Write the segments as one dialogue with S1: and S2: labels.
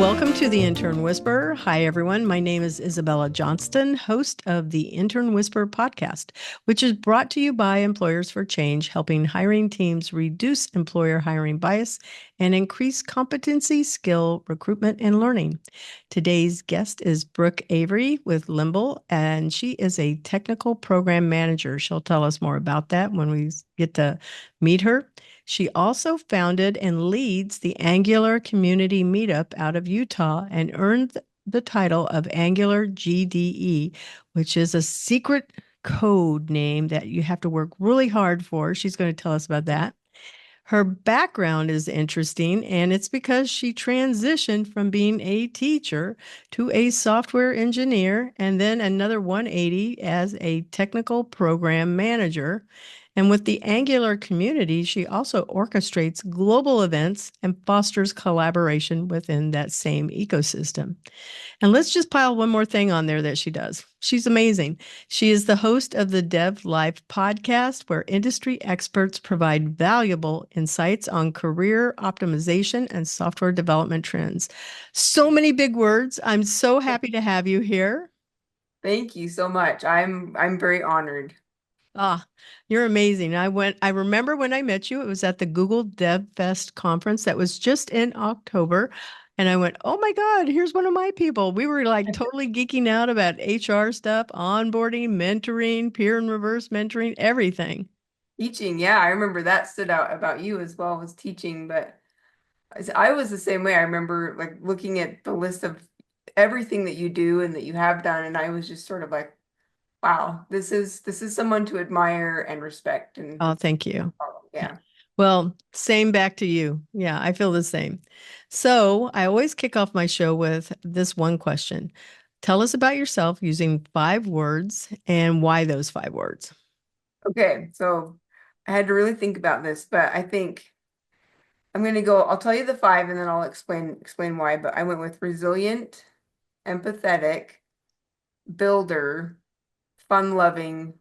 S1: Welcome to the Intern Whisperer. Hi, everyone. My name is Isabella Johnston, host of the Intern Whisperer Podcast, which is brought to you by Employers for Change, helping hiring teams reduce employer hiring bias and increase competency, skill, recruitment, and learning. Today's guest is Brooke Avery with Limble, and she is a technical program manager. She'll tell us more about that when we get to meet her. She also founded and leads the Angular Community Meetup out of Utah and earned the title of Angular GDE, which is a secret code name that you have to work really hard for. She's going to tell us about that. Her background is interesting, and it's because she transitioned from being a teacher to a software engineer and then another 180 as a technical program manager. And with the Angular community, she also orchestrates global events and fosters collaboration within that same ecosystem. And let's just pile one more thing on there that she does. She's amazing. She is the host of the Dev Life podcast, where industry experts provide valuable insights on career optimization and software development trends. So many big words. I'm so happy to have you here.
S2: Thank you so much. I'm very honored.
S1: Ah, you're amazing. I remember when I met you, it was at the Google Dev Fest conference that was just in October. And I went, oh my God, here's one of my people. We were like totally geeking out about HR stuff, onboarding, mentoring, peer and reverse mentoring, everything.
S2: Teaching, yeah, I remember that stood out about you as well as teaching, but I was the same way. I remember like looking at the list of everything that you do and that you have done, and I was just sort of like, wow, this is someone to admire and respect and
S1: Oh, thank you.
S2: follow.
S1: Yeah.
S2: Yeah.
S1: Well, same back to you. Yeah, I feel the same. So I always kick off my show with this one question. Tell us about yourself using 5 words and why those 5 words.
S2: Okay, so I had to really think about this, but I think I'm gonna go, I'll tell you the five and then I'll explain why, but I went with resilient, empathetic, builder, fun-loving,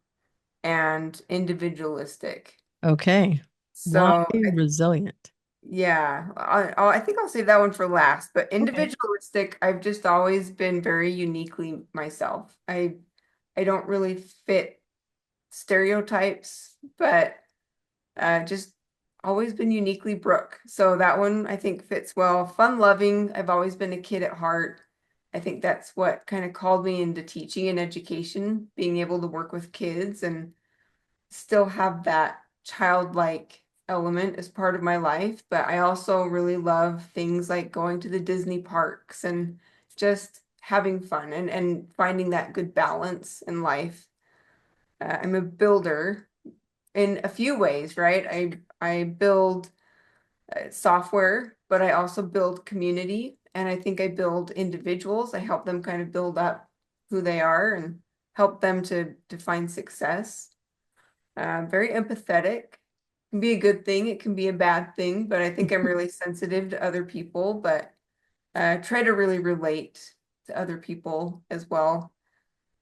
S2: and individualistic.
S1: Okay. Why
S2: So
S1: resilient?
S2: yeah, I think I'll save that one for last. But
S1: Okay.
S2: individualistic, I've just always been very uniquely myself. I don't really fit stereotypes, but just always been uniquely Brooke. So that one I think fits well. Fun-loving, I've always been a kid at heart. I think that's what kind of called me into teaching and education, being able to work with kids and still have that childlike element as part of my life, but I also really love things like going to the Disney parks and just having fun and finding that good balance in life. I'm a builder in a few ways, right? I build software, but I also build community, and I think I build individuals. I help them kind of build up who they are and help them to find success. Very empathetic. Can be a good thing, it can be a bad thing, but I think I'm really sensitive to other people, but try to really relate to other people as well.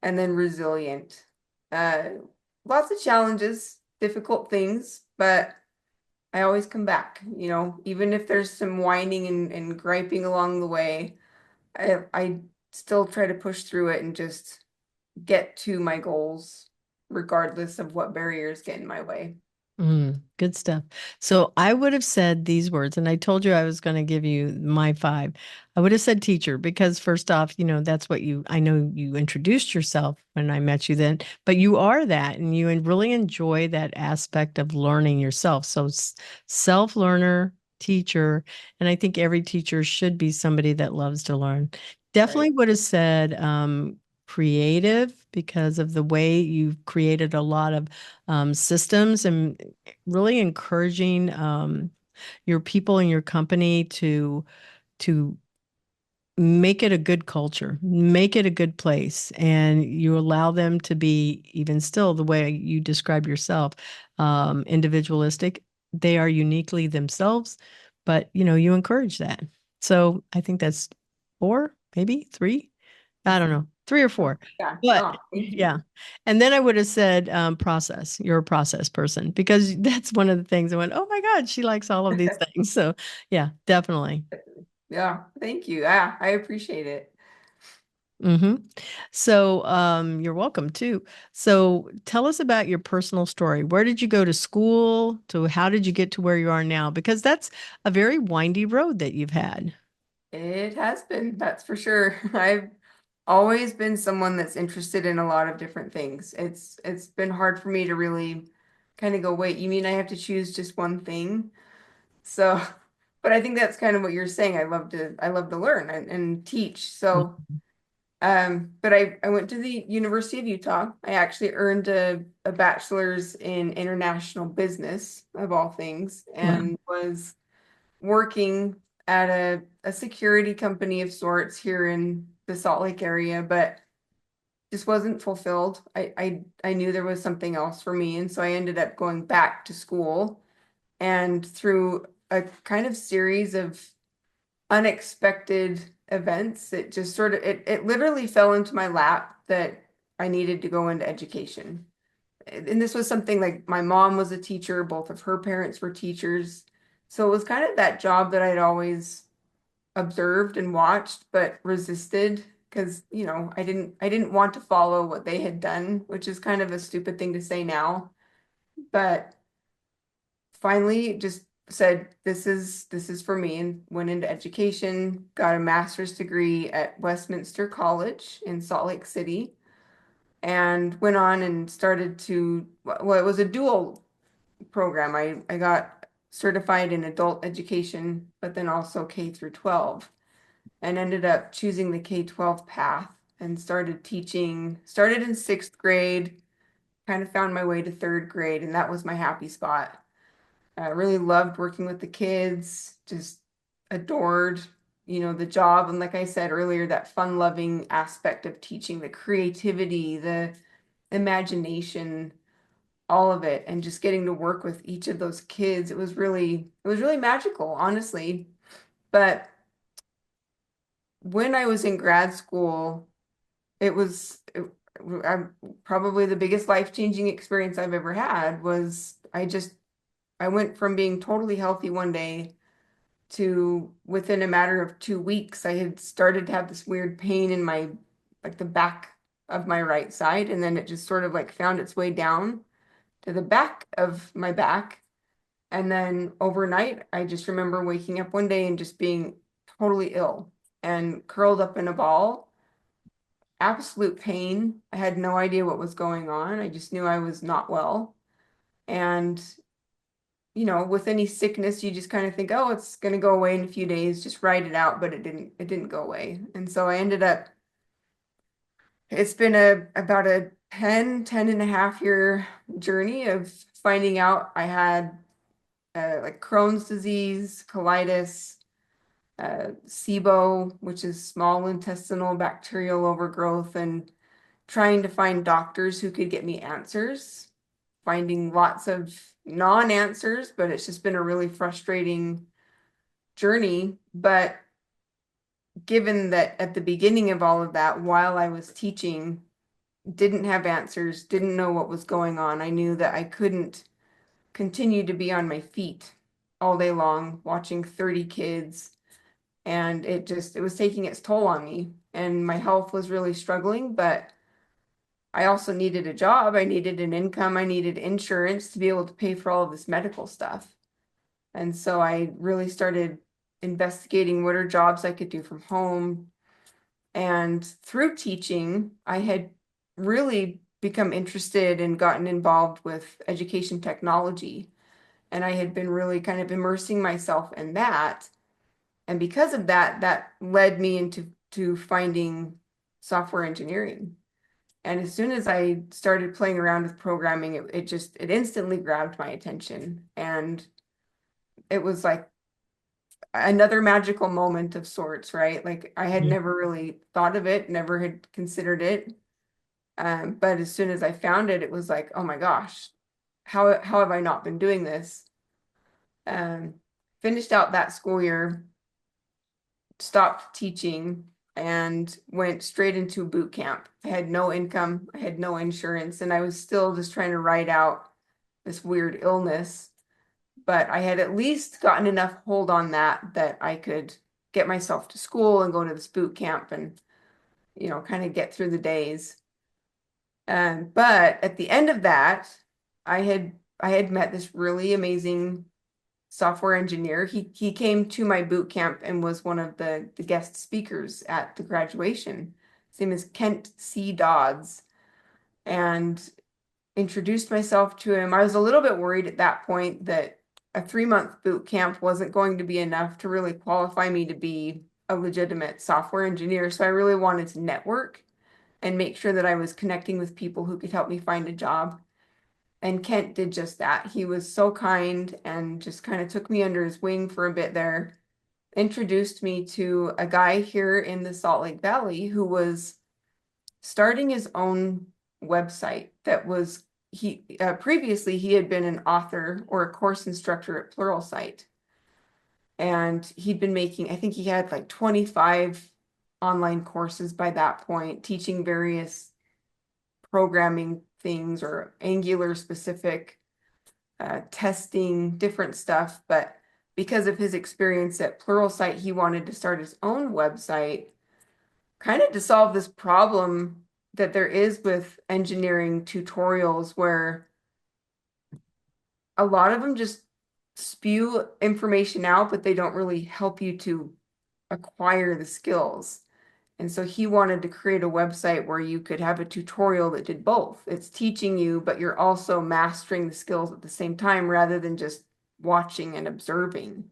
S2: And then resilient. Uh, Lots of challenges, difficult things, but I always come back, even if there's some whining and griping along the way, I still try to push through it and just get to my goals, regardless of what barriers get in my way.
S1: Good stuff. So I would have said these words, and I told you I was going to give you my 5. I would have said teacher because first off, that's what I know you introduced yourself when I met you then, but you are that and you really enjoy that aspect of learning yourself. So self-learner, teacher, and I think every teacher should be somebody that loves to learn.
S2: Right.
S1: Definitely would have said creative because of the way you've created a lot of systems and really encouraging your people in your company to make it a good culture, make it a good place, and you allow them to be even still the way you describe yourself, individualistic. They are uniquely themselves, but you encourage that. So I think that's 4, maybe 3. I don't know, 3 or 4.
S2: Yeah.
S1: But
S2: Oh, thank you.
S1: yeah. And then I would have said process. You're a process person because that's one of the things I went, oh my God, she likes all of these things. So yeah, definitely.
S2: Yeah, thank you. Yeah, I appreciate it.
S1: Mm-hmm. So, you're welcome too. So, tell us about your personal story. Where did you go to school? To how did you get to where you are now? Because that's a very windy road that you've had.
S2: It has been, that's for sure. I've always been someone that's interested in a lot of different things. It's been hard for me to really kind of go, wait, you mean I have to choose just one thing? So, but I think that's kind of what you're saying. I love to learn and teach. So, but I went to the University of Utah. I actually earned a bachelor's in international business of all things,
S1: Wow.
S2: and was working at a security company of sorts here in the Salt Lake area, but just wasn't fulfilled. I knew there was something else for me, and so I ended up going back to school, and through a kind of series of unexpected events, it just sort of it literally fell into my lap that I needed to go into education. And this was something like my mom was a teacher, both of her parents were teachers. So it was kind of that job that I'd always observed and watched, but resisted because, I didn't want to follow what they had done, which is kind of a stupid thing to say now. But finally just said, this is for me, and went into education, got a master's degree at Westminster College in Salt Lake City, and went on and started to, well, it was a dual program. I got certified in adult education, but then also K through 12, and ended up choosing the K-12 path and started teaching, started in sixth grade, kind of found my way to third grade, and that was my happy spot. I really loved working with the kids, just adored, the job. And like I said earlier, that fun-loving aspect of teaching, the creativity, the imagination, all of it, and just getting to work with each of those kids. It was really magical, honestly. But when I was in grad school, it was probably the biggest life-changing experience I've ever had. I went from being totally healthy one day to, within a matter of 2 weeks, I had started to have this weird pain in my, like, the back of my right side, and then it just sort of like found its way down to the back of my back. And then overnight, I just remember waking up one day and just being totally ill and curled up in a ball, absolute pain. I had no idea what was going on. I just knew I was not well. And with any sickness, you just kind of think, oh, it's going to go away in a few days, just ride it out, but it didn't go away. And so it's been about a 10 and a half year journey of finding out I had like Crohn's disease, colitis, SIBO, which is small intestinal bacterial overgrowth, and trying to find doctors who could get me answers, finding lots of non-answers, but it's just been a really frustrating journey. But given that at the beginning of all of that, while I was teaching, didn't have answers, didn't know what was going on, I knew that I couldn't continue to be on my feet all day long watching 30 kids. And it was taking its toll on me. And my health was really struggling, but I also needed a job. I needed an income. I needed insurance to be able to pay for all of this medical stuff. And so I really started investigating what are jobs I could do from home. And through teaching, I had really become interested and gotten involved with education technology. And I had been really kind of immersing myself in that. And because of that, that led me into finding software engineering. And as soon as I started playing around with programming, it instantly grabbed my attention. And it was like another magical moment of sorts, right? Like I had
S1: Mhm.
S2: never really thought of it, never had considered it. But as soon as I found it, it was like, oh my gosh, how have I not been doing this? Um, Finished out that school year, stopped teaching, and went straight into boot camp. I had no income, I had no insurance, and I was still just trying to ride out this weird illness. But I had at least gotten enough hold on that I could get myself to school and go to this boot camp and, kind of get through the days. But at the end of that, I had met this really amazing software engineer. He came to my boot camp and was one of the guest speakers at the graduation. His name is Kent C. Dodds, and introduced myself to him. I was a little bit worried at that point that a 3-month boot camp wasn't going to be enough to really qualify me to be a legitimate software engineer. So I really wanted to network and make sure that I was connecting with people who could help me find a job. And Kent did just that. He was so kind and just kind of took me under his wing for a bit there, introduced me to a guy here in the Salt Lake Valley who was starting his own website that was previously he had been an author or a course instructor at Pluralsight. And he'd been making, I think he had like 25 online courses by that point, teaching various programming things or Angular specific testing, different stuff. But because of his experience at Pluralsight, he wanted to start his own website, kind of to solve this problem that there is with engineering tutorials where a lot of them just spew information out, but they don't really help you to acquire the skills. And so he wanted to create a website where you could have a tutorial that did both. It's teaching you, but you're also mastering the skills at the same time rather than just watching and observing.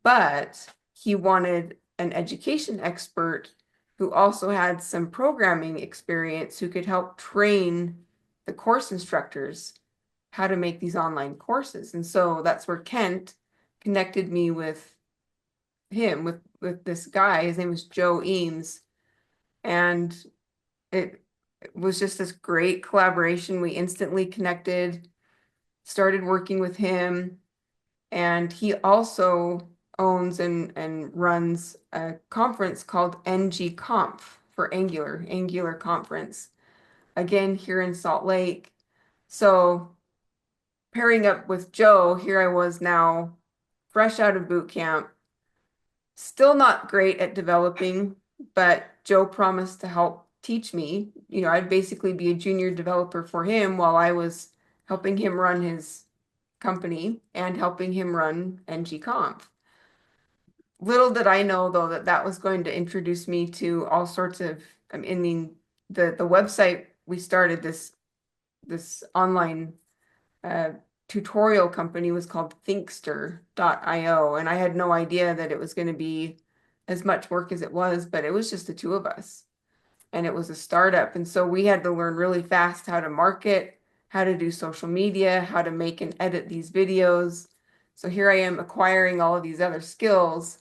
S2: But he wanted an education expert who also had some programming experience who could help train the course instructors how to make these online courses. And so that's where Kent connected me with him, with this guy. His name was Joe Eames. And it was just this great collaboration. We instantly connected, started working with him. And he also owns and runs a conference called NG-Conf for Angular Conference, again, here in Salt Lake. So pairing up with Joe, here I was now fresh out of boot camp, still not great at developing, but Joe promised to help teach me. I'd basically be a junior developer for him while I was helping him run his company and helping him run NG-Conf. Little did I know, though, that was going to introduce me to all sorts of, the website we started, this online tutorial company was called Thinkster.io, and I had no idea that it was going to be as much work as it was, but it was just the two of us, and it was a startup, and so we had to learn really fast how to market, how to do social media, how to make and edit these videos. So here I am acquiring all of these other skills,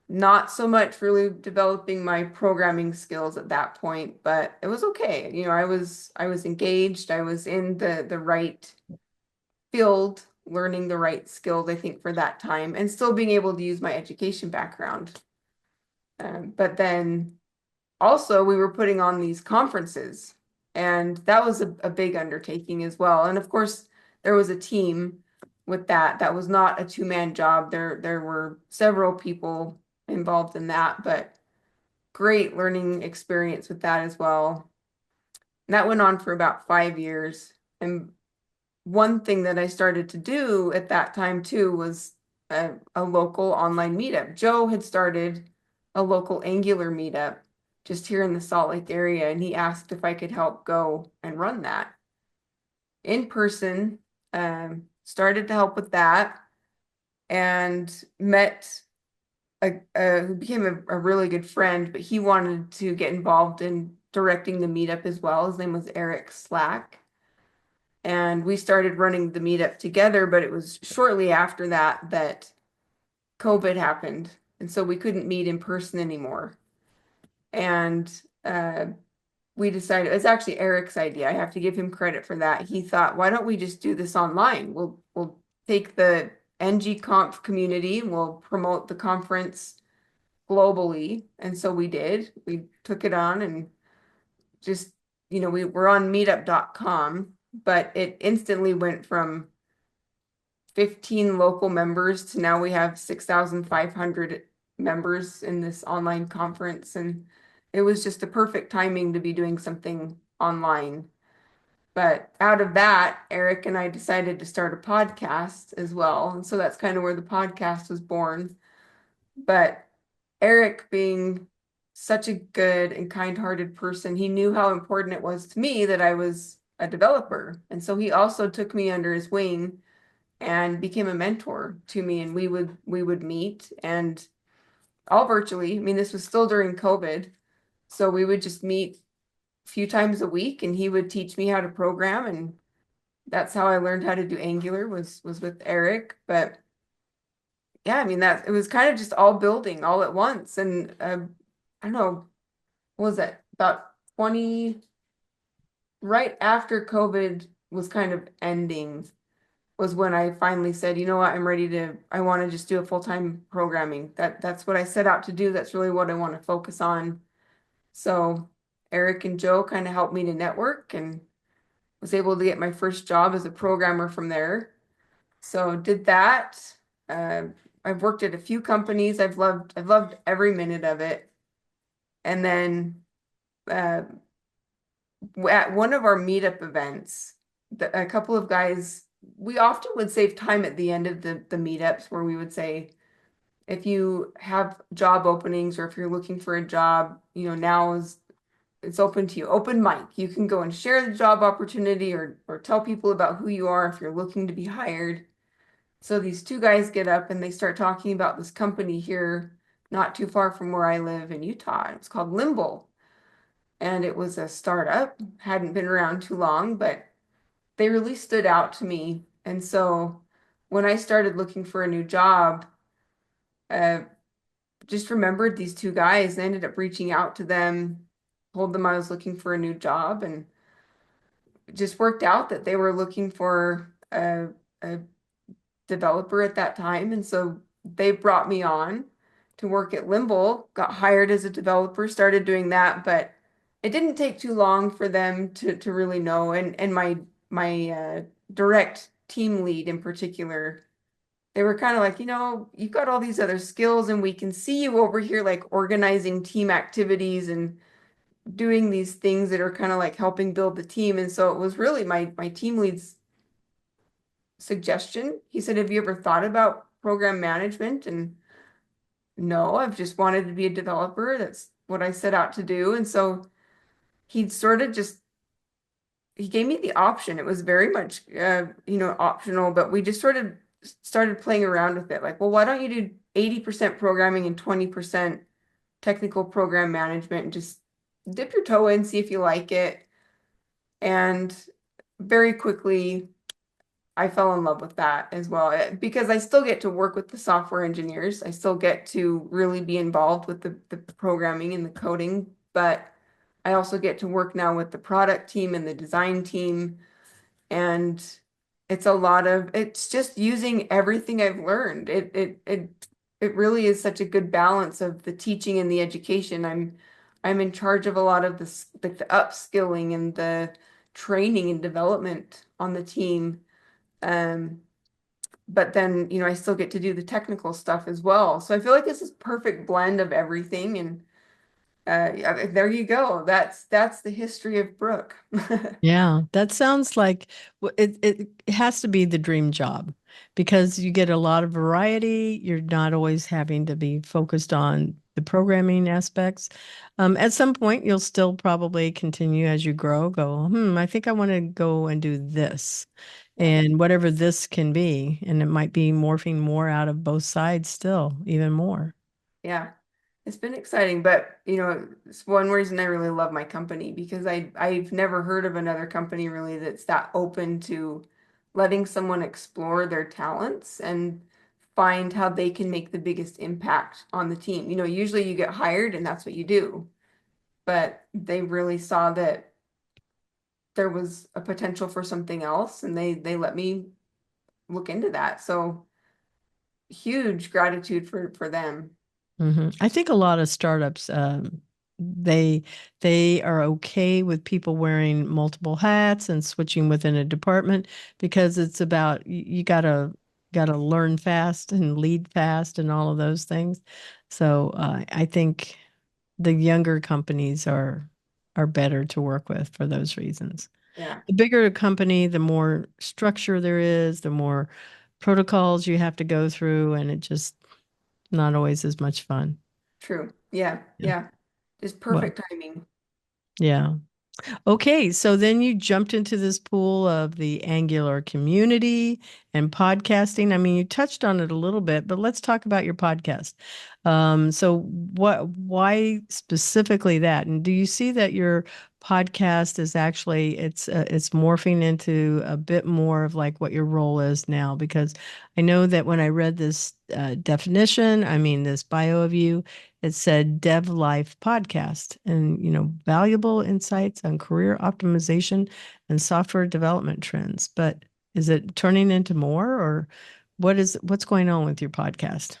S2: not so much really developing my programming skills at that point, but it was okay. I was engaged, I was in the right field, learning the right skills, I think, for that time, and still being able to use my education background. But then also we were putting on these conferences, and that was a big undertaking as well. And of course, there was a team with that. That was not a two-man job. There were several people involved in that, but great learning experience with that as well. And that went on for about 5 years. And one thing that I started to do at that time too was a local online meetup. Joe had started a local Angular meetup just here in the Salt Lake area, and he asked if I could help go and run that in person. Started to help with that, and met who became a really good friend, but he wanted to get involved in directing the meetup as well. His name was Eric Slack. And we started running the meetup together, but it was shortly after that COVID happened. And so we couldn't meet in person anymore. And we decided, it's actually Eric's idea. I have to give him credit for that. He thought, why don't we just do this online? We'll take the NG-Conf community, we'll promote the conference globally. And so we did. We took it on and just, we were on meetup.com, but it instantly went from 15 local members to now we have 6,500 members in this online conference, and it was just the perfect timing to be doing something online. But out of that, Eric and I decided to start a podcast as well. And so that's kind of where the podcast was born. But Eric, being such a good and kind-hearted person, he knew how important it was to me that I was a developer. And so he also took me under his wing and became a mentor to me. And we would meet and all virtually. I mean, this was still during COVID. So we would just meet a few times a week and he would teach me how to program. And that's how I learned how to do Angular was with Eric. But yeah, I mean that it was kind of just all building all at once. And I don't know, what was that? About 20, right after COVID was kind of ending, was when I finally said, you know what, I want to just do a full-time programming. That's what I set out to do. That's really what I want to focus on. So Eric and Joe kind of helped me to network and was able to get my first job as a programmer from there. So did that. Uh, I've worked at a few companies. I've loved every minute of it. And then uh, at one of our meetup events, a couple of guys, we often would save time at the end of the meetups where we would say, if you have job openings or if you're looking for a job, now is it's open to you. Open mic. You can go and share the job opportunity or tell people about who you are if you're looking to be hired. So these two guys get up and they start talking about this company here, not too far from where I live in Utah. It's called Limble. And it was a startup, hadn't been around too long, but they really stood out to me. And so when I started looking for a new job, uh, just remembered these two guys and ended up reaching out to them, told them I was looking for a new job, and it just worked out that they were looking for a developer at that time. And so they brought me on to work at Limble, got hired as a developer, started doing that, but it didn't take too long for them to really know. And my direct team lead in particular, they were kind of like, you've got all these other skills and we can see you over here like organizing team activities and doing these things that are kind of like helping build the team. And so it was really my team lead's suggestion. He said, have you ever thought about program management? And no, I've just wanted to be a developer. That's what I set out to do. And so he sort of just he gave me the option. It was very much optional, but we just sort of started playing around with it. Like, well, why don't you do 80% programming and 20% technical program management and just dip your toe in, see if you like it. And very quickly I fell in love with that as well, because I still get to work with the software engineers. I still get to really be involved with the programming and the coding, but I also get to work now with the product team and the design team. And it's just using everything I've learned. It really is such a good balance of the teaching and the education. I'm in charge of a lot of this, like the upskilling and the training and development on the team. Um, but then, I still get to do the technical stuff as well. So I feel like this is perfect blend of everything. And yeah, there you go. That's the history of Brooke.
S1: Yeah, that sounds like it has to be the dream job because you get a lot of variety. You're not always having to be focused on the programming aspects. At some point, you'll still probably continue as you grow, I think I want to go and do this.
S2: Yeah.
S1: And whatever this can be, and it might be morphing more out of both sides still, even more.
S2: Yeah. It's been exciting, but it's one reason I really love my company because I've never heard of another company really that's that open to letting someone explore their talents and find how they can make the biggest impact on the team. Usually you get hired and that's what you do, but they really saw that there was a potential for something else and they let me look into that. So huge gratitude for them.
S1: I think a lot of startups, they they are okay with people wearing multiple hats and switching within a department because it's about you got to. got to learn fast and lead fast and all of those things. So I think the younger companies are better to work with for those reasons.
S2: Yeah,
S1: The bigger the company, the more structure there is, the more protocols you have to go through, and it just not always as much fun.
S2: true. Yeah,
S1: Yeah.
S2: yeah. Just
S1: Well,
S2: perfect timing.
S1: yeah. Okay, so then you jumped into this pool of the Angular community and podcasting. I mean, you touched on it a little bit, but let's talk about your podcast. So why specifically that? And do you see that your podcast is actually it's morphing into a bit more of like what your role is now? Because I know that when I read this definition, I mean this bio of you, it said Dev Life Podcast and, valuable insights on career optimization and software development trends. But is it turning into more or what's going on with your podcast?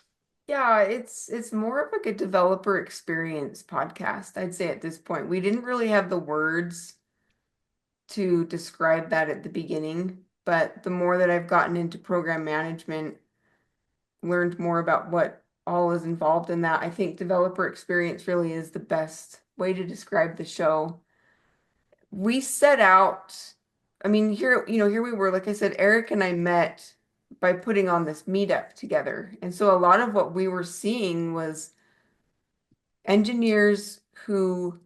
S2: Yeah, it's more of like a developer experience podcast, I'd say at this point. We didn't really have the words to describe that at the beginning, but the more that I've gotten into program management, learned more about what all is involved in that, I think developer experience really is the best way to describe the show. We set out, I mean, here we were, like I said, Eric and I met by putting on this meetup together. And so a lot of what we were seeing was engineers who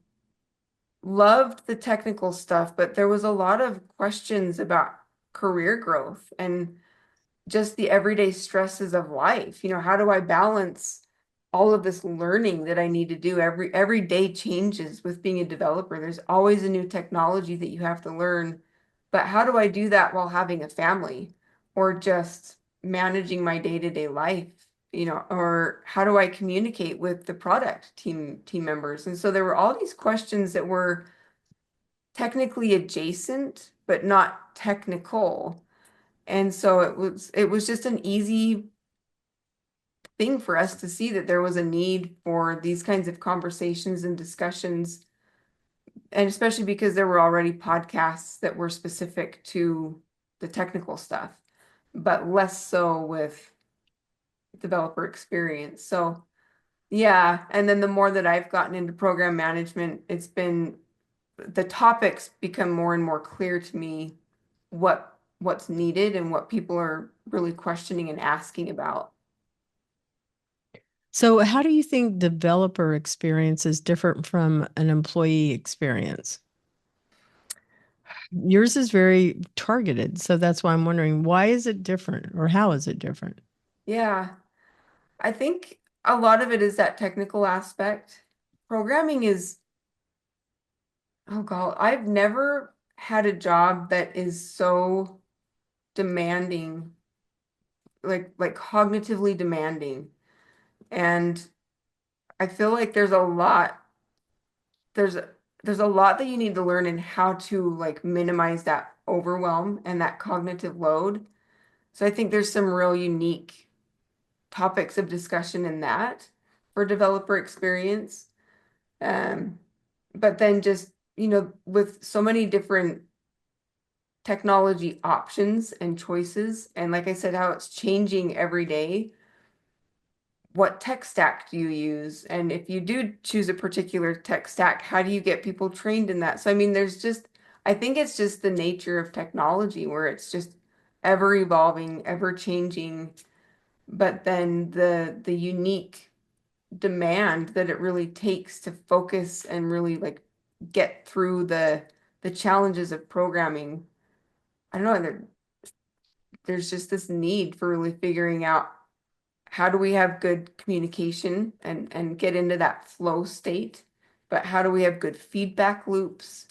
S2: loved the technical stuff, but there was a lot of questions about career growth and just the everyday stresses of life. How do I balance all of this learning that I need to do? Every day changes with being a developer. There's always a new technology that you have to learn. But how do I do that while having a family or just managing my day-to-day life? Or how do I communicate with the product team members? And so there were all these questions that were technically adjacent, but not technical. And so it was just an easy thing for us to see that there was a need for these kinds of conversations and discussions, and especially because there were already podcasts that were specific to the technical stuff, but less so with developer experience. So yeah, and then the more that I've gotten into program management, the topics become more and more clear to me what's needed and what people are really questioning and asking about.
S1: So how do you think developer experience is different from an employee experience? Yours is very targeted, so that's why I'm wondering why is it different or how is it different?
S2: Yeah, I think a lot of it is that technical aspect. Programming is, oh God, I've never had a job that is so demanding, like cognitively demanding. And I feel like there's there's a lot that you need to learn in how to like minimize that overwhelm and that cognitive load. So I think there's some real unique topics of discussion in that for developer experience. Um, but then just, with so many different technology options and choices, and like I said, how it's changing every day, what tech stack do you use? And if you do choose a particular tech stack, how do you get people trained in that? So, I mean, I think it's just the nature of technology where it's just ever evolving, ever changing, but then the unique demand that it really takes to focus and really like get through the challenges of programming. I don't know, there's just this need for really figuring out how do we have good communication and get into that flow state, but how do we have good feedback loops?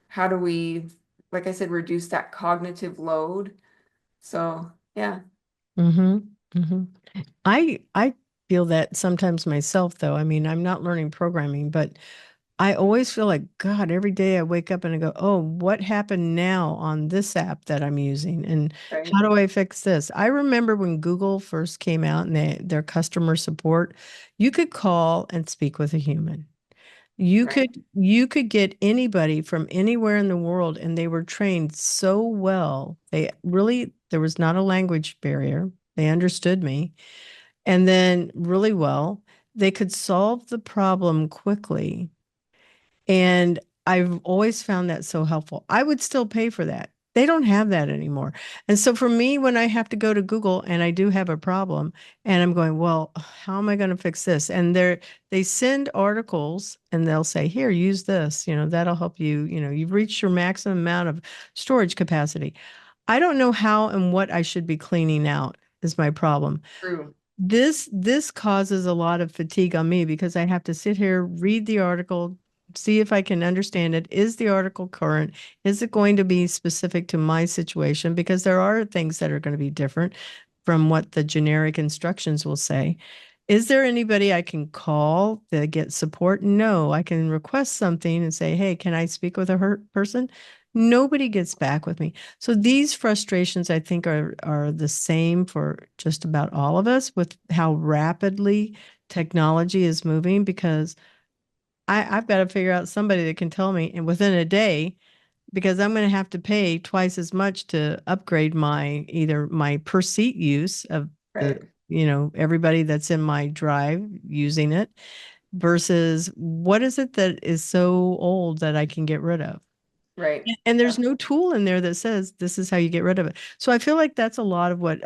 S2: How do we, like I said, reduce that cognitive load? So, yeah,
S1: Mm-hmm. Mm-hmm. I feel that sometimes myself though. I mean, I'm not learning programming, but I always feel like God, every day I wake up and I go, "Oh, what happened now on this app that I'm using? And
S2: right,
S1: how do I fix this?" I remember when Google first came out and their customer support, you could call and speak with a human.
S2: right,
S1: You could get anybody from anywhere in the world and they were trained so well. They really there was not a language barrier. They understood me. And then really well, they could solve the problem quickly. And I've always found that so helpful. I would still pay for that. They don't have that anymore. And so for me, when I have to go to Google and I do have a problem and I'm going, well, how am I going to fix this? And they send articles and they'll say, here, use this, that'll help you, you've reached your maximum amount of storage capacity. I don't know how and what I should be cleaning out is my problem.
S2: True.
S1: This causes a lot of fatigue on me because I have to sit here, read the article, see if I can understand it. Is the article current? Is it going to be specific to my situation? Because there are things that are going to be different from what the generic instructions will say. Is there anybody I can call to get support? No, I can request something and say, hey, can I speak with a hurt person? Nobody gets back with me. So these frustrations, I think, are the same for just about all of us with how rapidly technology is moving because I've got to figure out somebody that can tell me and within a day, because I'm going to have to pay twice as much to upgrade either my per seat use of the,
S2: Right.
S1: everybody that's in my drive using it versus what is it that is so old that I can get rid of?
S2: Right.
S1: And there's
S2: Yeah.
S1: no tool in there that says this is how you get rid of it. So I feel like that's a lot of what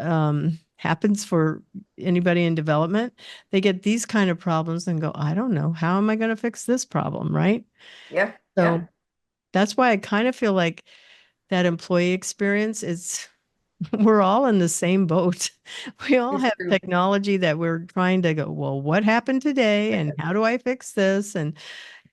S1: happens for anybody in development. They get these kind of problems and go, I don't know, how am I going to fix this problem? Right.
S2: Yeah. Yeah.
S1: So that's why I kind of feel like that employee experience is we're all in the same boat. We all
S2: It's
S1: have
S2: true.
S1: technology that we're trying to go, well, what happened today and how do I fix this? And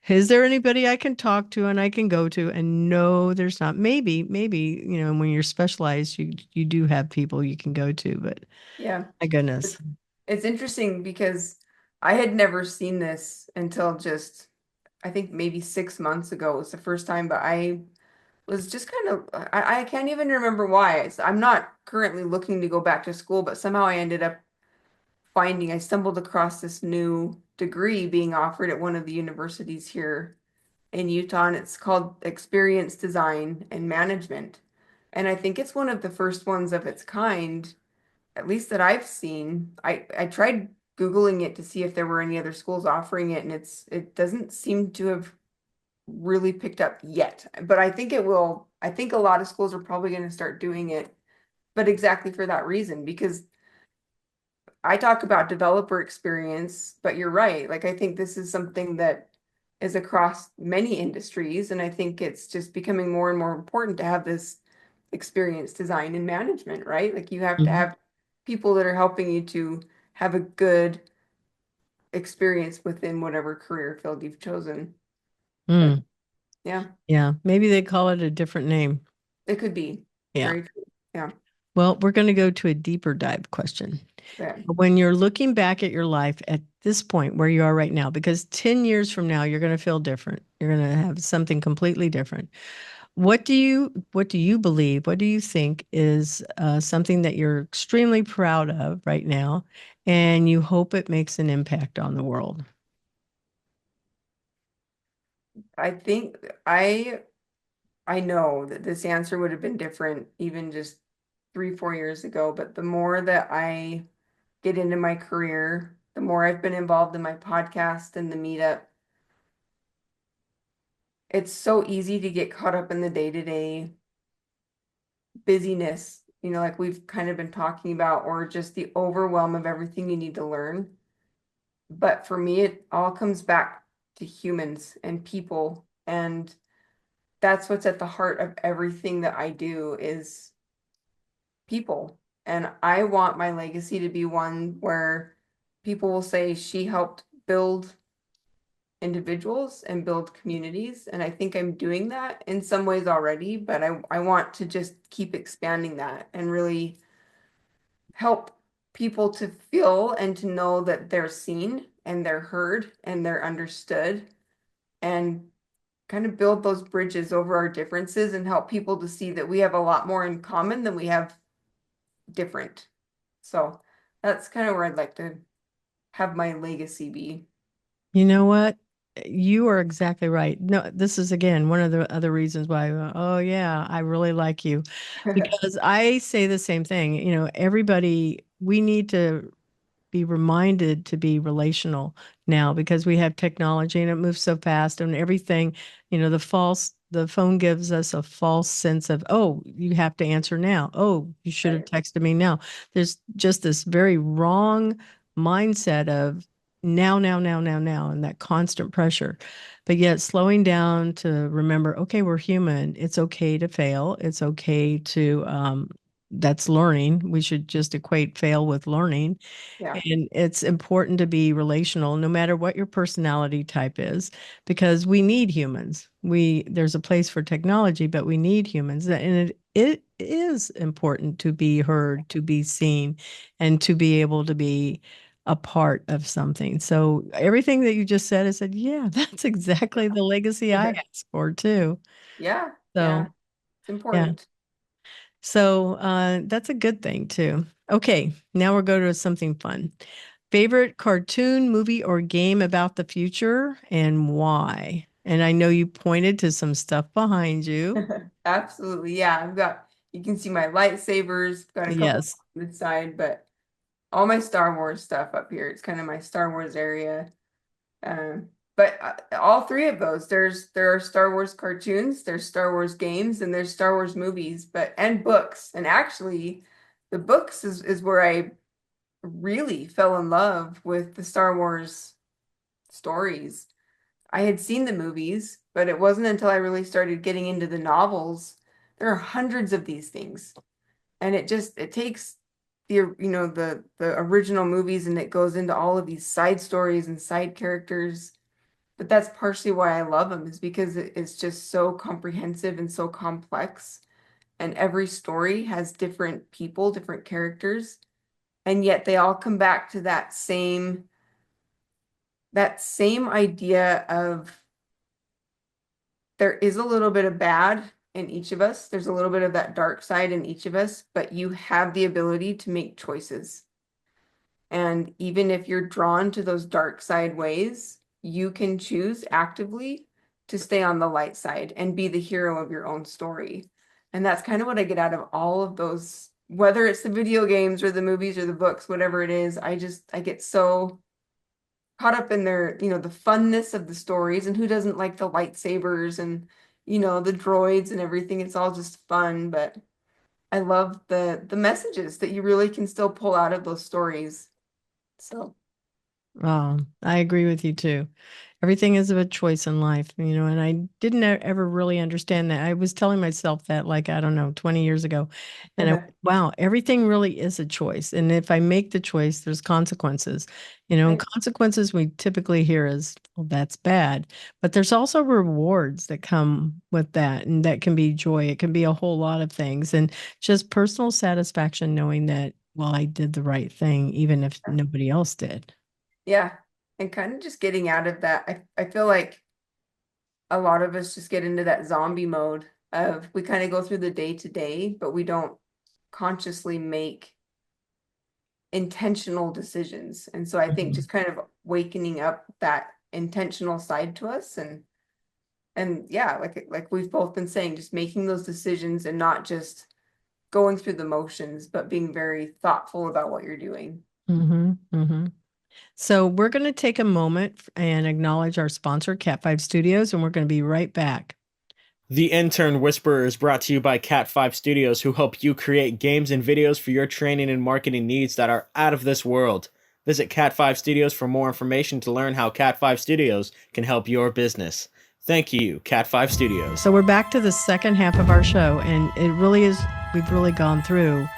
S1: is there anybody I can talk to and I can go to? And no, there's not. Maybe, when you're specialized, you do have people you can go to, but
S2: Yeah.
S1: my goodness.
S2: It's interesting because I had never seen this until just, I think maybe 6 months ago was the first time, but I was just kind of, I can't even remember why. I'm not currently looking to go back to school, but somehow I ended up I stumbled across this new degree being offered at one of the universities here in Utah, and it's called Experience Design and Management. And I think it's one of the first ones of its kind, at least that I've seen. I tried Googling it to see if there were any other schools offering it, and it doesn't seem to have really picked up yet. But I think it will. I think a lot of schools are probably going to start doing it, but exactly for that reason, because I talk about developer experience, but you're right. Like, I think this is something that is across many industries, and I think it's just becoming more and more important to have this experience design and management, right? Like, you have to
S1: Mhm.
S2: have people that are helping you to have a good experience within whatever career field you've chosen. But
S1: Mm,
S2: yeah,
S1: yeah, maybe they call it a different name.
S2: it could be
S1: Yeah.
S2: very true. Yeah.
S1: Well, we're going to go to a deeper dive question.
S2: Okay.
S1: When you're looking back at your life at this point where you are right now, because 10 years from now, you're going to feel different. You're going to have something completely different. What do you believe? What do you think is something that you're extremely proud of right now, and you hope it makes an impact on the world?
S2: I think I I know that this answer would have been different even just 3, 4 years ago, but the more that I get into my career, the more I've been involved in my podcast and the meetup, it's so easy to get caught up in the day-to-day busyness, like we've kind of been talking about, or just the overwhelm of everything you need to learn. But for me, it all comes back to humans and people, and that's what's at the heart of everything that I do is people. And I want my legacy to be one where people will say she helped build individuals and build communities. And I think I'm doing that in some ways already, but I want to just keep expanding that and really help people to feel and to know that they're seen and they're heard and they're understood and kind of build those bridges over our differences and help people to see that we have a lot more in common than we have different. So that's kind of where I'd like to have my legacy be.
S1: You know what? You are exactly right. No, this is again one of the other reasons why, oh yeah, I really like you because I say the same thing. Everybody we need to be reminded to be relational now because we have technology and it moves so fast and everything, the phone gives us a false sense of, oh, you have to answer now. Oh, you should have
S2: Right.
S1: texted me now. There's just this very wrong mindset of now, now, now, now, now, and that constant pressure. But yet slowing down to remember, okay, we're human. It's okay to fail. It's okay to, that's learning. We should just equate fail with learning,
S2: Yeah.
S1: and it's important to be relational no matter what your personality type is, because we need humans. There's a place for technology, but we need humans. And it is important to be heard, to be seen, and to be able to be a part of something. So everything that you just said, I said, yeah, that's exactly the legacy I asked for too.
S2: Yeah. Yeah.
S1: So
S2: It's
S1: yeah.
S2: important.
S1: So that's a good thing too. Okay, now we'll go to something fun. Favorite cartoon, movie, or game about the future and why? And I know you pointed to some stuff behind you.
S2: Absolutely. Yeah. You can see my lightsabers, got a couple
S1: Yes.
S2: on the side, but all my Star Wars stuff up here. It's kind of my Star Wars area. But all three of those, there are Star Wars cartoons, there's Star Wars games, and there's Star Wars movies, and books. And actually, the books is where I really fell in love with the Star Wars stories. I had seen the movies, but it wasn't until I really started getting into the novels. There are hundreds of these things, and it takes the original movies and it goes into all of these side stories and side characters. But that's partially why I love them, is because it's just so comprehensive and so complex, and every story has different people, different characters, and yet they all come back to that same idea of there is a little bit of bad in each of us. There's a little bit of that dark side in each of us, but you have the ability to make choices. And even if you're drawn to those dark side ways, you can choose actively to stay on the light side and be the hero of your own story. And that's kind of what I get out of all of those, whether it's the video games or the movies or the books, whatever it is. I get so caught up in the funness of the stories, and who doesn't like the lightsabers and, the droids and everything. It's all just fun, but I love the messages that you really can still pull out of those stories. So,
S1: I agree with you too. Everything is a choice in life, and I didn't ever really understand that. I was telling myself that, like, I don't know, 20 years ago. And wow, everything really is a choice. And if I make the choice, there's consequences, and
S2: right.
S1: consequences we typically hear is, well, that's bad. But there's also rewards that come with that. And that can be joy. It can be a whole lot of things. And just personal satisfaction knowing that, well, I did the right thing, even if nobody else did.
S2: Yeah. And kind of just getting out of that. I feel like a lot of us just get into that zombie mode of we kind of go through the day to day, but we don't consciously make intentional decisions. And so I think
S1: Mhm.
S2: just kind of wakening up that intentional side to us, and yeah, like we've both been saying, just making those decisions and not just going through the motions, but being very thoughtful about what you're doing.
S1: Mm-hmm. So we're going to take a moment and acknowledge our sponsor, Cat 5 Studios, and we're going to be right back.
S3: The Intern Whisperer is brought to you by Cat 5 Studios, who help you create games and videos for your training and marketing needs that are out of this world. Visit Cat 5 Studios for more information to learn how Cat 5 Studios can help your business. Thank you, Cat 5 Studios.
S1: So we're back to the second half of our show, and we've really gone through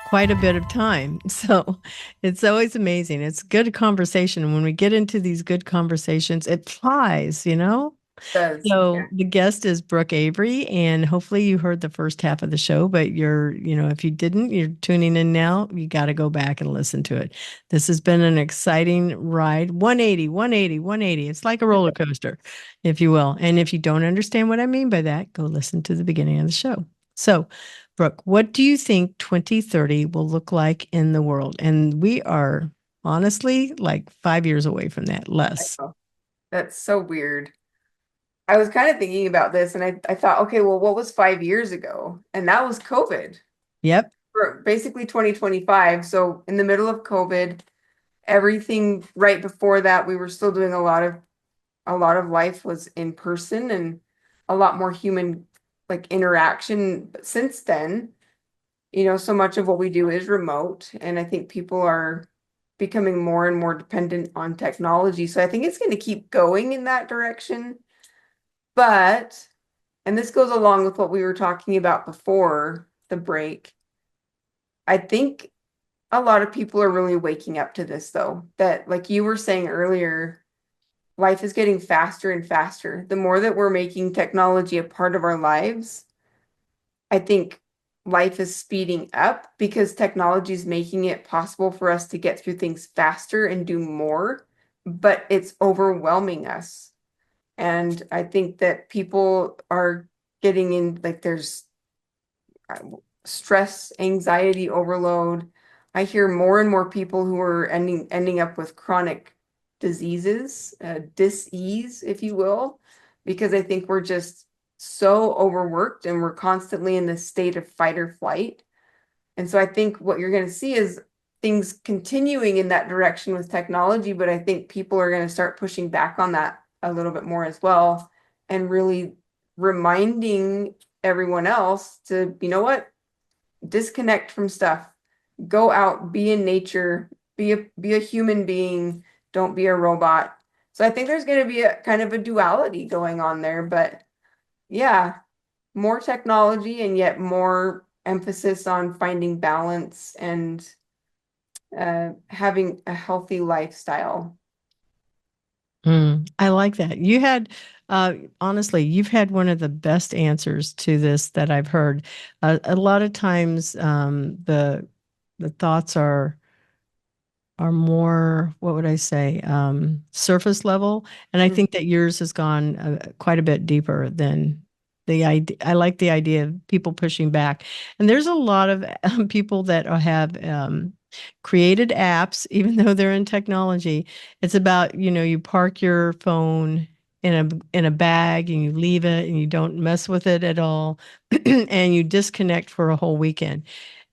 S1: quite a bit of time. So it's always amazing. It's good conversation. And when we get into these good conversations, it flies.
S2: Does
S1: So the guest is Brooke Avery, and hopefully you heard the first half of the show, but if you didn't, you're tuning in now, you got to go back and listen to it. This has been an exciting ride. 180, 180, 180. It's like a roller coaster, if you will. And if you don't understand what I mean by that, go listen to the beginning of the show. So, Brooke, what do you think 2030 will look like in the world? And we are honestly like 5 years away from that,
S2: I
S1: less.
S2: know. That's so weird. I was kind of thinking about this, and I thought, okay, well, what was 5 years ago? And that was COVID
S1: Yep.
S2: we're basically 2025. So in the middle of COVID, everything right before that, we were still doing a lot of life was in person and a lot more human like interaction. But since then, so much of what we do is remote, and I think people are becoming more and more dependent on technology. So I think it's going to keep going in that direction. But, and this goes along with what we were talking about before the break, I think a lot of people are really waking up to this, though, that like you were saying earlier, life is getting faster and faster. The more that we're making technology a part of our lives, I think life is speeding up because technology is making it possible for us to get through things faster and do more, but it's overwhelming us. And I think that people are getting in, like, there's stress, anxiety overload. I hear more and more people who are ending up with chronic diseases, dis-ease, if you will, because I think we're just so overworked and we're constantly in this state of fight or flight. And so I think what you're going to see is things continuing in that direction with technology, but I think people are going to start pushing back on that a little bit more as well, and really reminding everyone else to, you know what, disconnect from stuff, go out, be in nature, be a human being, don't be a robot. So I think there's going to be a kind of a duality going on there, but yeah, more technology and yet more emphasis on finding balance and having a healthy lifestyle.
S1: I like that. Honestly, you've had one of the best answers to this that I've heard. A lot of times, the thoughts are more, what would I say, surface level. And I think that yours has gone quite a bit deeper than the idea. I like the idea of people pushing back. And there's a lot of people that have created apps, even though they're in technology. It's about, you park your phone in a bag and you leave it and you don't mess with it at all, and you disconnect for a whole weekend.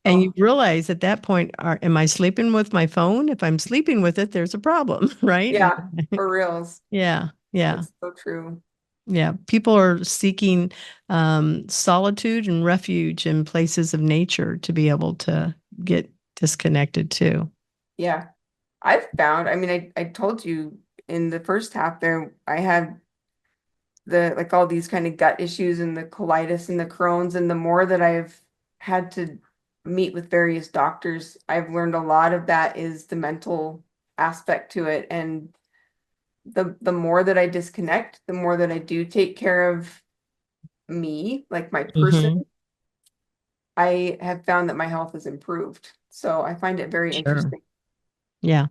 S1: And you
S2: Oh,
S1: realize at that point, am I sleeping with my phone? If I'm sleeping with it, there's a problem, right?
S2: yeah, for reals.
S1: Yeah, yeah,
S2: That's so true.
S1: yeah. People are seeking solitude and refuge in places of nature to be able to get disconnected too.
S2: Yeah. I've found, I mean, I told you in the first half there, I had like all these kind of gut issues and the colitis and the Crohn's. And the more that I've had to meet with various doctors, I've learned a lot of that is the mental aspect to it. And the more that I disconnect, the more that I do take care of me, like my person,
S1: Hmm.
S2: I have found that my health has improved. So I find it very
S1: Sure.
S2: interesting.
S1: Yeah,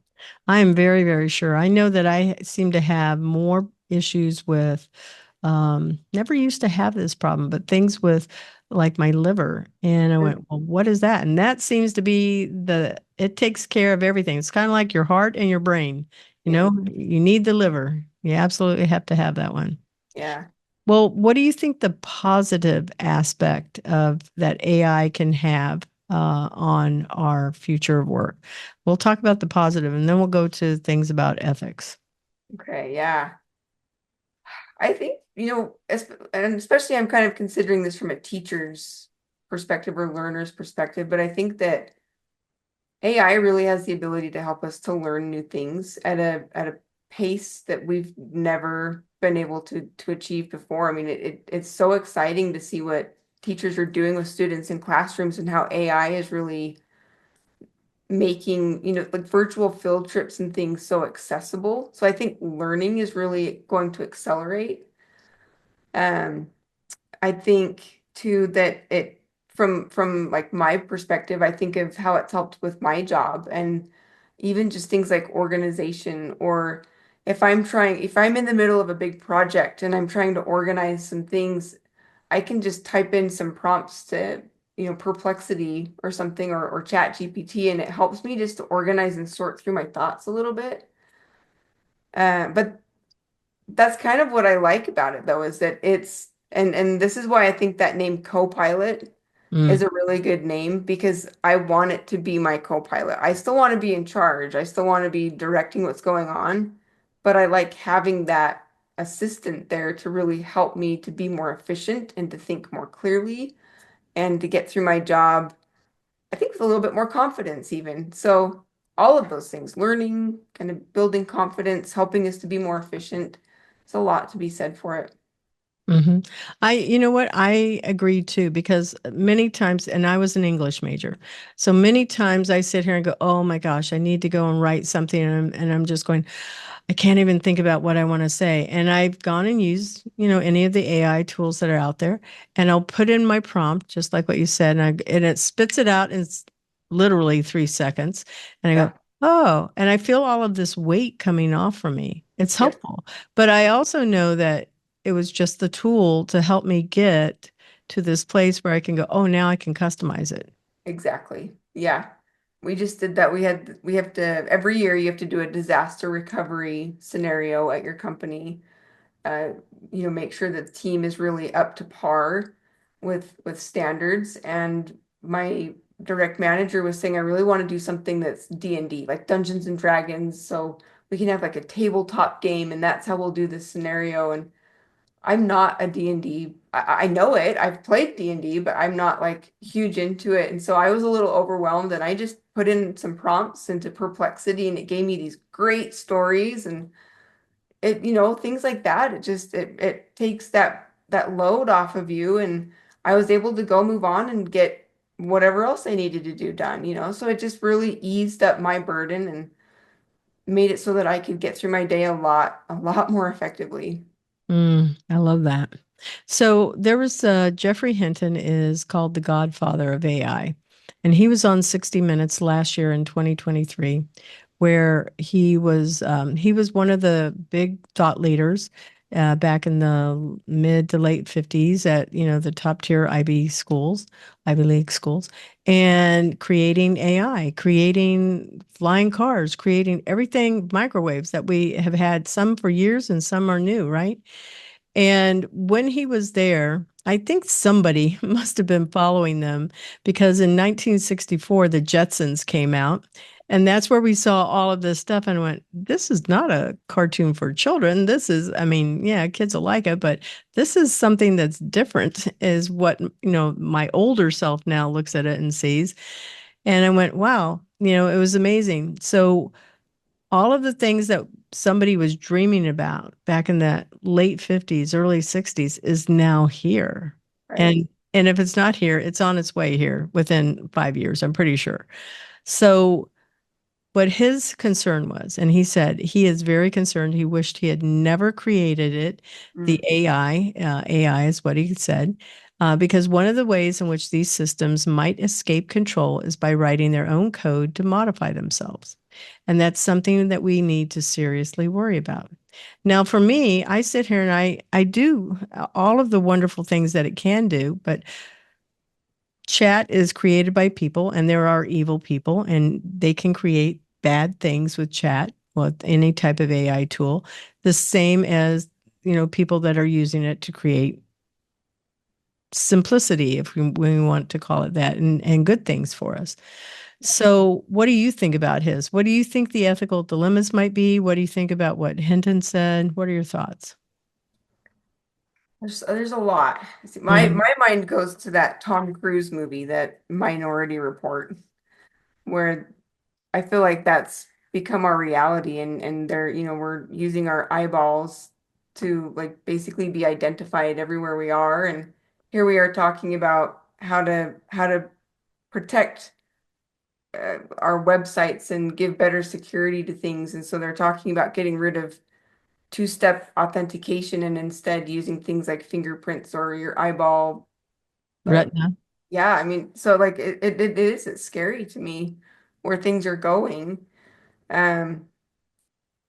S1: I am very, very sure. I know that I seem to have more issues with, never used to have this problem, but things with like my liver. And I went, well, what is that? And that seems to be it takes care of everything. It's kind of like your heart and your brain.
S2: Yeah.
S1: You need the liver. You absolutely have to have that one.
S2: Yeah.
S1: Well, what do you think the positive aspect of that AI can have on our future work? We'll talk about the positive, and then we'll go to things about ethics.
S2: Okay. Yeah. I think, and especially I'm kind of considering this from a teacher's perspective or learner's perspective, but I think that AI really has the ability to help us to learn new things at a pace that we've never been able to achieve before. I mean, it's so exciting to see what teachers are doing with students in classrooms and how AI is really making, like virtual field trips and things so accessible. So I think learning is really going to accelerate. Um, I think too that it from like my perspective, I think of how it's helped with my job and even just things like organization, or if I'm in the middle of a big project and I'm trying to organize some things, I can just type in some prompts to, Perplexity or something, or Chat GPT, and it helps me just to organize and sort through my thoughts a little bit. But that's kind of what I like about it though, is that and this is why I think that name Copilot
S1: Mm,
S2: is a really good name because I want it to be my co-pilot. I still want to be in charge. I still want to be directing what's going on, but I like having that assistant there to really help me to be more efficient and to think more clearly and to get through my job, I think with a little bit more confidence even. So all of those things, learning, kind of building confidence, helping us to be more efficient. It's a lot to be said for it.
S1: hmm you know what? I agree too, because many times, and I was an English major. So many times I sit here and go, oh my gosh, I need to go and write something. And I'm just going, I can't even think about what I want to say. And I've gone and used, any of the AI tools that are out there, and I'll put in my prompt, just like what you said, and it spits it out in literally 3 seconds. And I go,
S2: Yeah.
S1: oh, and I feel all of this weight coming off from me. It's
S2: Yep.
S1: helpful. But I also know that it was just the tool to help me get to this place where I can go, oh, now I can customize it.
S2: Exactly. Yeah. We just did that. We have to, every year you have to do a disaster recovery scenario at your company. Uh, make sure that the team is really up to par with standards. And my direct manager was saying, I really want to do something that's D&D, like Dungeons and Dragons. So we can have like a tabletop game, and that's how we'll do this scenario. And I'm not a D&D. I know it. I've played D&D, but I'm not like huge into it. And so I was a little overwhelmed, and I just put in some prompts into Perplexity, and it gave me these great stories and things like that. It takes that load off of you, and I was able to go move on and get whatever else I needed to do done. So it just really eased up my burden and made it so that I could get through my day a lot more effectively.
S1: I love that. So there was Jeffrey Hinton is called the godfather of AI. And he was on 60 Minutes last year in 2023, where he was one of the big thought leaders back in the mid to late 50s at the top tier Ivy League schools, and creating AI, creating flying cars, creating everything microwaves that we have had, some for years and some are new, right? And when he was there, I think somebody must have been following them, because in 1964, the Jetsons came out. And that's where we saw all of this stuff and went, this is not a cartoon for children. This is, I mean, yeah, kids will like it, but this is something that's different, is what, my older self now looks at it and sees. And I went, wow, it was amazing. So all of the things that somebody was dreaming about back in the late 50s, early 60s is now here.
S2: Right.
S1: And if it's not here, it's on its way here within 5 years, I'm pretty sure. So what his concern was, and he said he is very concerned. He wished he had never created it, the
S2: Mm.
S1: AI. AI is what he said, because one of the ways in which these systems might escape control is by writing their own code to modify themselves. And that's something that we need to seriously worry about. Now, for me, I sit here and I do all of the wonderful things that it can do, but chat is created by people, and there are evil people, and they can create bad things with chat, with any type of AI tool, the same as people that are using it to create simplicity, if we want to call it that, and good things for us. So what do you think about his? What do you think the ethical dilemmas might be? What do you think about what Hinton said? What are your thoughts?
S2: There's a lot. See, my
S1: Mhm.
S2: my mind goes to that Tom Cruise movie, that Minority Report, where I feel like that's become our reality, and we're using our eyeballs to like basically be identified everywhere we are. And here we are talking about how to protect our websites and give better security to things. And so they're talking about getting rid of two-step authentication and instead using things like fingerprints or your eyeball. Uh,
S1: Retina.
S2: yeah, I mean, so like it's scary to me where things are going. Um,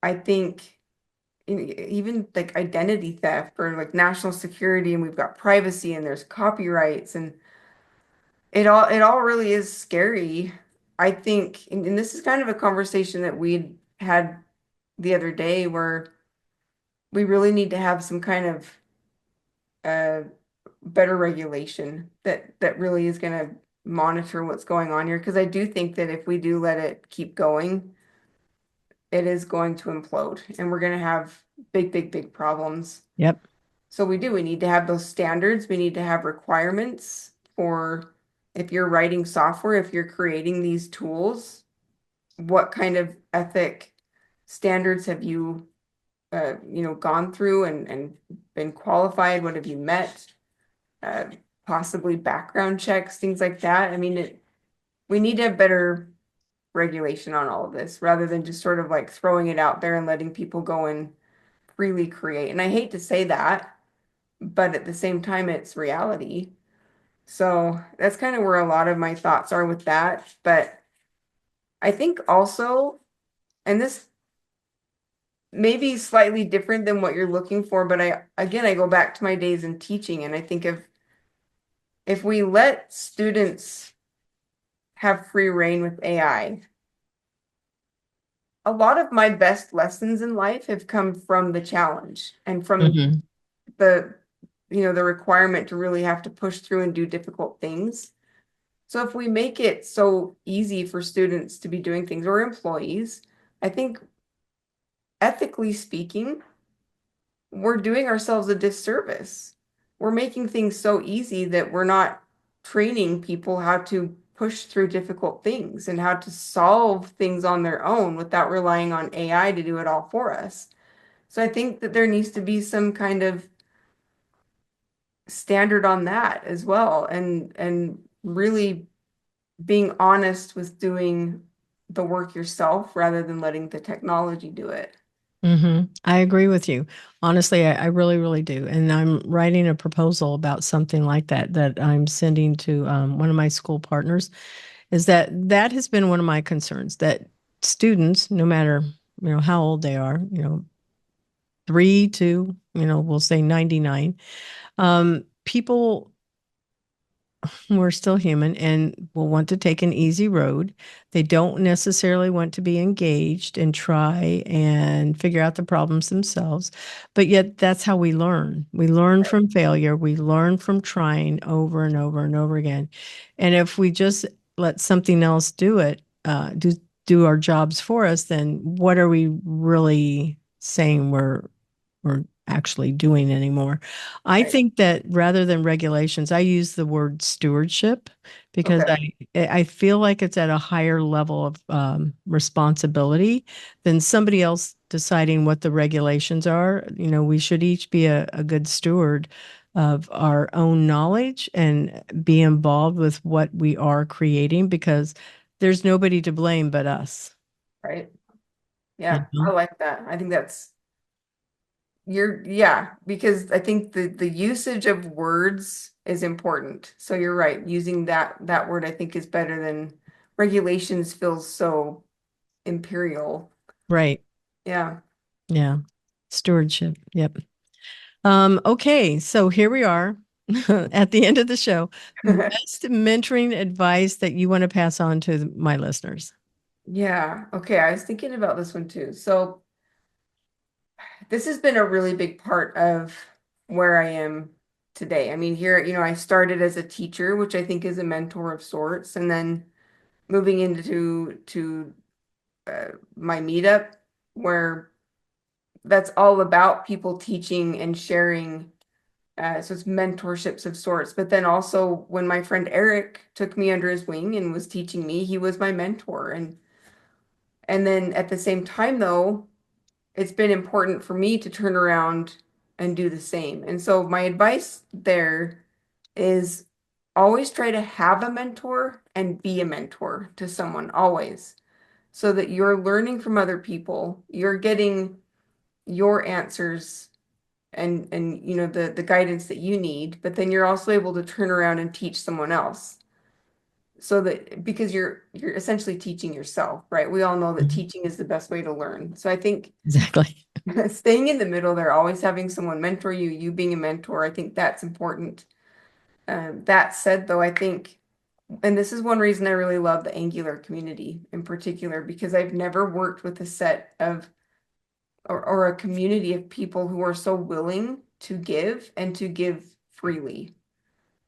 S2: I think even like identity theft or like national security, and we've got privacy and there's copyrights, and it all really is scary. I think, and this is kind of a conversation that we had the other day, where we really need to have some kind of uh better regulation that really is going to monitor what's going on here. Because I do think that if we do let it keep going, it is going to implode and we're going to have big problems.
S1: Yep.
S2: So we need to have those standards. We need to have requirements for if you're writing software, if you're creating these tools, what kind of ethic standards have you gone through and been qualified? What have you met? Possibly background checks, things like that. I mean, we need to have better regulation on all of this rather than just sort of like throwing it out there and letting people go and freely create. And I hate to say that, but at the same time, it's reality. So that's kind of where a lot of my thoughts are with that. But I think also, and this may be slightly different than what you're looking for, but I go back to my days in teaching, and I think if we let students have free reign with AI, a lot of my best lessons in life have come from the challenge and from
S1: Mhm.
S2: the requirement to really have to push through and do difficult things. So if we make it so easy for students to be doing things or employees, I think ethically speaking, we're doing ourselves a disservice. We're making things so easy that we're not training people how to push through difficult things and how to solve things on their own without relying on AI to do it all for us. So I think that there needs to be some kind of standard on that as well, and really being honest with doing the work yourself rather than letting the technology do it.
S1: I agree with you. Honestly, I really, really do. And I'm writing a proposal about something like that I'm sending to one of my school partners. Is that has been one of my concerns that students, no matter how old they are, 3 to we'll say 99, people we're still human and will want to take an easy road. They don't necessarily want to be engaged and try and figure out the problems themselves. But yet, that's how we learn. We learn from failure. We learn from trying over and over and over again. And if we just let something else do it, do our jobs for us, then what are we really saying we're actually doing anymore? I
S2: Right.
S1: think that rather than regulations, I use the word stewardship because
S2: Okay.
S1: I feel like it's at a higher level of responsibility than somebody else deciding what the regulations are. We should each be a good steward of our own knowledge and be involved with what we are creating because there's nobody to blame but us.
S2: Right.
S1: You
S2: Yeah, I
S1: know?
S2: like that. I think that's yeah, because I think the usage of words is important. So you're right. Using that word I think is better than regulations feels so imperial.
S1: Right.
S2: Yeah.
S1: Yeah. Stewardship. Yep. Okay, so here we are at the end of the show. Best mentoring advice that you want to pass on to my listeners.
S2: Yeah. Okay, I was thinking about this one too. So this has been a really big part of where I am today. I mean, here, I started as a teacher, which I think is a mentor of sorts, and then moving into to my meetup, where that's all about people teaching and sharing. So it's mentorships of sorts. But then also, when my friend Eric took me under his wing and was teaching me, he was my mentor. And then at the same time, though, it's been important for me to turn around and do the same. And so my advice there is always try to have a mentor and be a mentor to someone always, so that you're learning from other people, you're getting your answers and the guidance that you need, but then you're also able to turn around and teach someone else. So that because you're essentially teaching yourself, right? We all know that
S1: Mhm.
S2: teaching is the best way to learn. So I think
S1: Exactly.
S2: staying in the middle there, always having someone mentor you, you being a mentor, I think that's important. That said, though, I think, and this is one reason I really love the Angular community in particular, because I've never worked with a set of or a community of people who are so willing to give and to give freely.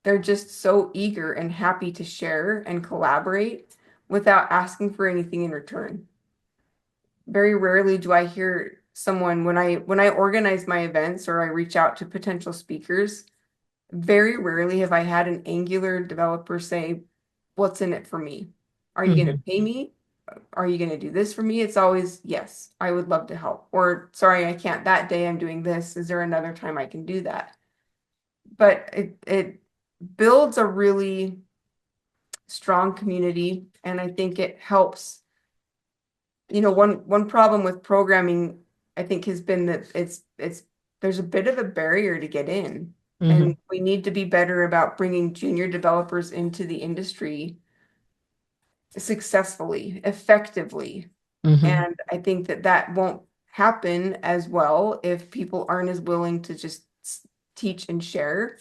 S2: they're just so eager and happy to share and collaborate without asking for anything in return. Very rarely do I hear someone when I organize my events or I reach out to potential speakers, very rarely have I had an Angular developer say, "What's in it for me? Are you going to pay me? Are you going to do this for me?" It's always, "Yes, I would love to help." Or, "Sorry, I can't that day. I'm doing this. Is there another time I can do that?" But it builds a really strong community, and I think it helps. One problem with programming, I think, has been that there's a bit of a barrier to get in. And we need to be better about bringing junior developers into the industry successfully, effectively. And I think that won't happen as well if people aren't as willing to just teach and share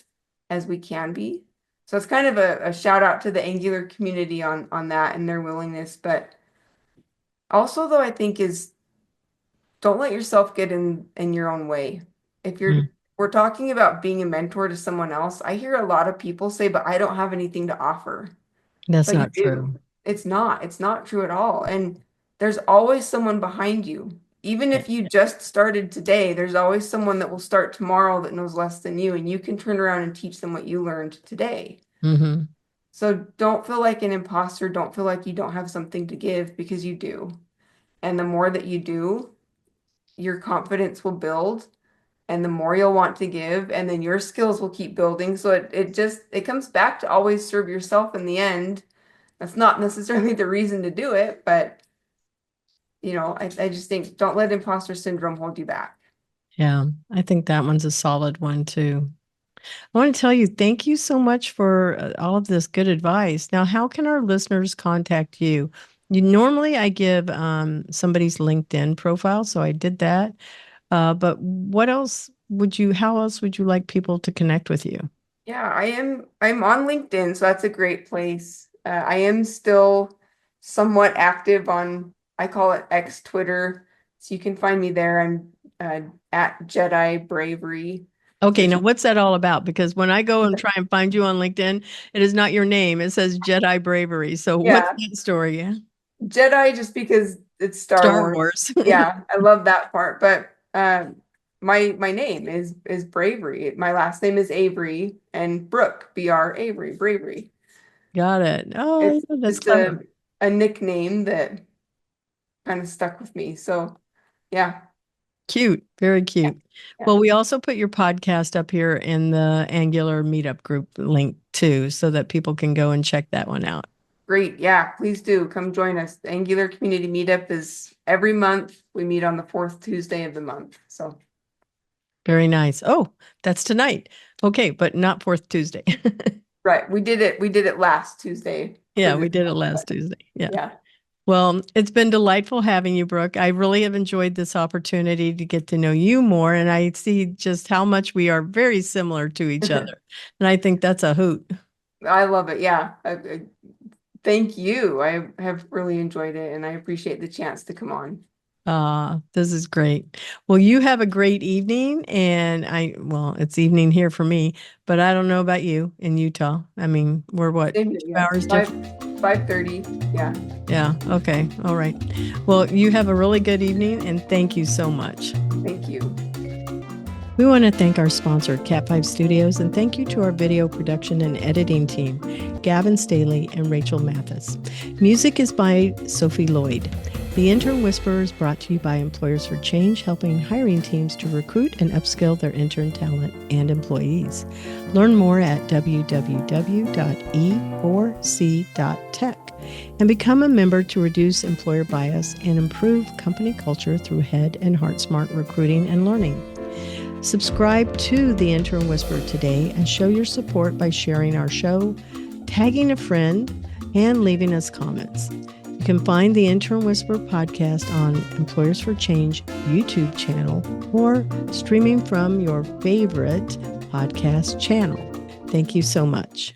S2: as we can be. So it's kind of a shout out to the Angular community on that and their willingness. But also, though, I think is don't let yourself get in your own way. If we're talking about being a mentor to someone else, I hear a lot of people say, "But I don't have anything to offer."
S1: That's
S2: But you
S1: not
S2: do.
S1: true.
S2: It's not true at all. And there's always someone behind you. Even if you just started today, there's always someone that will start tomorrow that knows less than you, and you can turn around and teach them what you learned today. So don't feel like an imposter. Don't feel like you don't have something to give, because you do. And the more that you do, your confidence will build, and the more you'll want to give, and then your skills will keep building. So it comes back to always serve yourself in the end. That's not necessarily the reason to do it, but I just think don't let imposter syndrome hold you back.
S1: Yeah, I think that one's a solid one too. I want to tell you, thank you so much for all of this good advice. Now, how can our listeners contact you? Normally I give somebody's LinkedIn profile, so I did that. But how else would you like people to connect with you?
S2: Yeah, I'm on LinkedIn, so that's a great place. I am still somewhat active on, I call it X Twitter. So you can find me there. I'm at Jedi Bravery.
S1: Okay, now what's that all about? Because when I go and try and find you on LinkedIn, it is not your name. It says Jedi Bravery. So what's
S2: Yeah,
S1: that story? Yeah.
S2: Jedi, just because it's Star
S1: Star
S2: Wars.
S1: Wars.
S2: Yeah, I love that part. But my name is Bravery. My last name is Avery, and Brooke, BR Avery, Bravery.
S1: Got it. Oh,
S2: It's
S1: yeah, that's
S2: just
S1: clever.
S2: a nickname that kind of stuck with me. So yeah.
S1: Cute. Very cute.
S2: Yeah.
S1: Well, we also put your podcast up here in the Angular Meetup group link too, so that people can go and check that one out.
S2: Great. Yeah, please do come join us. The Angular Community Meetup is every month. We meet on the fourth Tuesday of the month. So
S1: Very nice. Oh, that's tonight. Okay, but not fourth Tuesday.
S2: right. We did it last Tuesday.
S1: Yeah, we did it last Tuesday. Yeah.
S2: Yeah.
S1: Well, it's been delightful having you, Brooke. I really have enjoyed this opportunity to get to know you more, and I see just how much we are very similar to each other. And I think that's a hoot.
S2: I love it. Yeah. Thank you. I have really enjoyed it, and I appreciate the chance to come on.
S1: This is great. Well, you have a great evening, and it's evening here for me, but I don't know about you in Utah. I mean, we're what, 2 hours different?
S2: 5:30. Yeah.
S1: Yeah. Okay. All right. Well, you have a really good evening, and thank you so much.
S2: Thank you.
S1: We want to thank our sponsor, Cat5 Studios, and thank you to our video production and editing team, Gavin Staley and Rachel Mathis. Music is by Sophie Lloyd. The Intern Whisperer is brought to you by Employers for Change, helping hiring teams to recruit and upskill their intern talent and employees. Learn more at www.e4c.tech and become a member to reduce employer bias and improve company culture through head and heart smart recruiting and learning. Subscribe to the Intern Whisperer today and show your support by sharing our show, tagging a friend, and leaving us comments. You can find the Intern Whisperer podcast on Employers for Change YouTube channel or streaming from your favorite podcast channel. Thank you so much.